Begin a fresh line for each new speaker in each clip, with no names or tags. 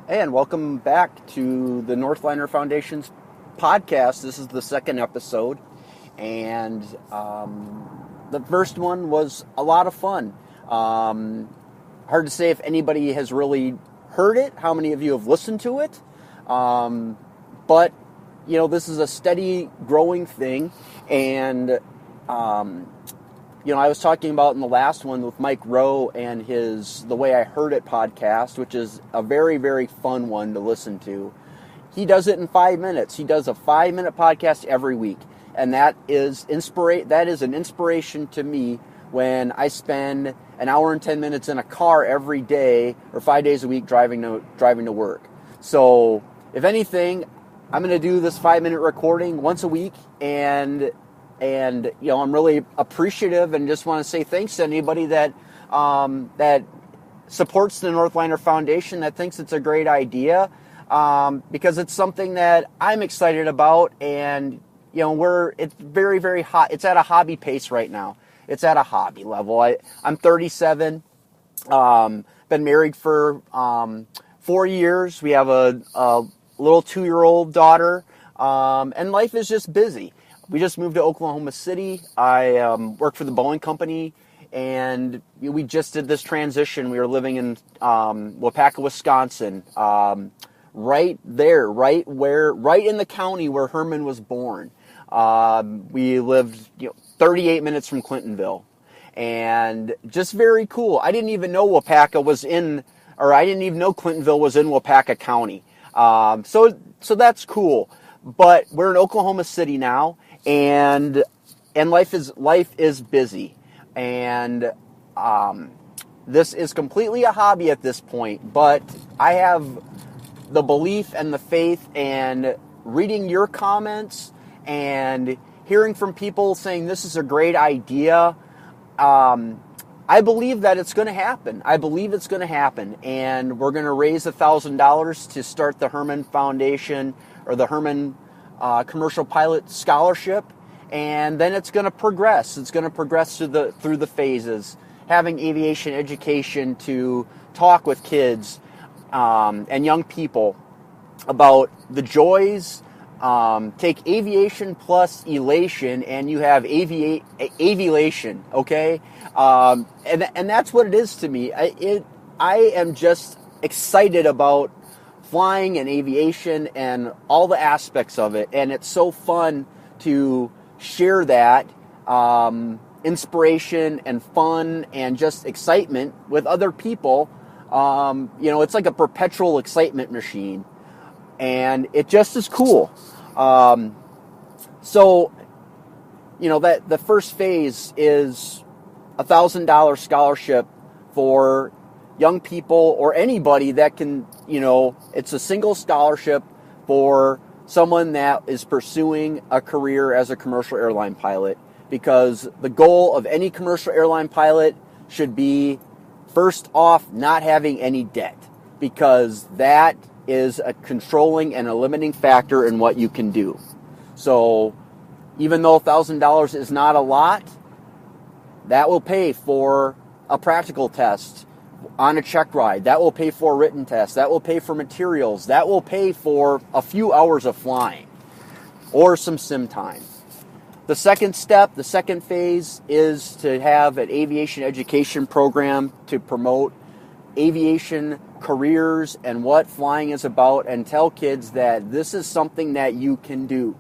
And welcome back to the Northliner Foundation's podcast. This is the second episode, and the first one was a lot of fun. Hard to say if anybody has really heard it, how many of you have listened to it, but, this is a steady growing thing, and I was talking about in the last one with Mike Rowe and his The Way I Heard It podcast, which is a very, very fun one to listen to. He does it in 5 minutes. He does a 5-minute podcast every week. And that is an inspiration to me when I spend an hour and 10 minutes in a car every day or 5 days a week driving to work. So if anything, I'm going to do this 5-minute recording once a week, and I'm really appreciative and just want to say thanks to anybody that supports the Northliner Foundation, that thinks it's a great idea, because it's something that I'm excited about, and it's very, very hot. It's at a hobby pace right now. It's at a hobby level. I'm 37, been married for 4 years. We have a little 2-year-old daughter, and life is just busy. We just moved to Oklahoma City. I work for the Boeing Company, and we just did this transition. We were living in Waupaca, Wisconsin, right there, right in the county where Herman was born. We lived 38 minutes from Clintonville, and just very cool. I didn't even know Clintonville was in Waupaca County. So that's cool. But we're in Oklahoma City now. And life is busy, and this is completely a hobby at this point. But I have the belief and the faith, and reading your comments and hearing from people saying this is a great idea. I believe that it's going to happen. I believe it's going to happen, and we're going to raise $1,000 to start the Herman Foundation, or the Herman Commercial Pilot Scholarship, and then it's going to progress. It's going to progress through the phases, having aviation education to talk with kids and young people about the joys. Take aviation plus elation, and you have aviation. Okay, and that's what it is to me. I am just excited about flying and aviation and all the aspects of it, and it's so fun to share that inspiration and fun and just excitement with other people. It's like a perpetual excitement machine, and it just is cool. So that the first phase is $1,000 scholarship for young people or anybody that can, it's a single scholarship for someone that is pursuing a career as a commercial airline pilot, because the goal of any commercial airline pilot should be, first off, not having any debt, because that is a controlling and a limiting factor in what you can do. So even though $1,000 is not a lot, that will pay for a practical test on a check ride. That will pay for a written test. That will pay for materials. That will pay for a few hours of flying or some sim time. The second step, the second phase, is to have an aviation education program to promote aviation careers and what flying is about, and tell kids that this is something that you can do.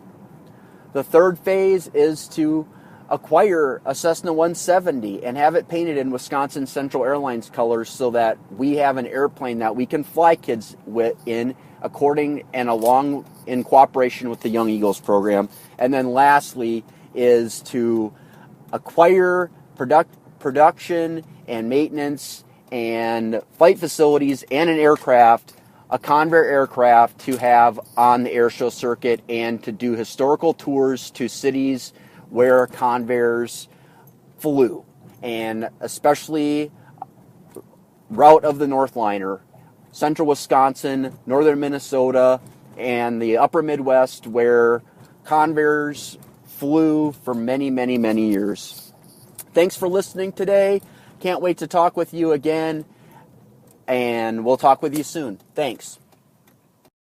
The third phase is to acquire a Cessna 170 and have it painted in Wisconsin Central Airlines colors, so that we have an airplane that we can fly kids in cooperation with the Young Eagles program. And then lastly is to acquire production and maintenance and flight facilities and an aircraft, a Convair aircraft, to have on the airshow circuit, and to do historical tours to cities where Convairs flew, and especially route of the Northliner, central Wisconsin, northern Minnesota, and the upper Midwest, where Convairs flew for many, many, many years. Thanks for listening today. Can't wait to talk with you again, and we'll talk with you soon. Thanks.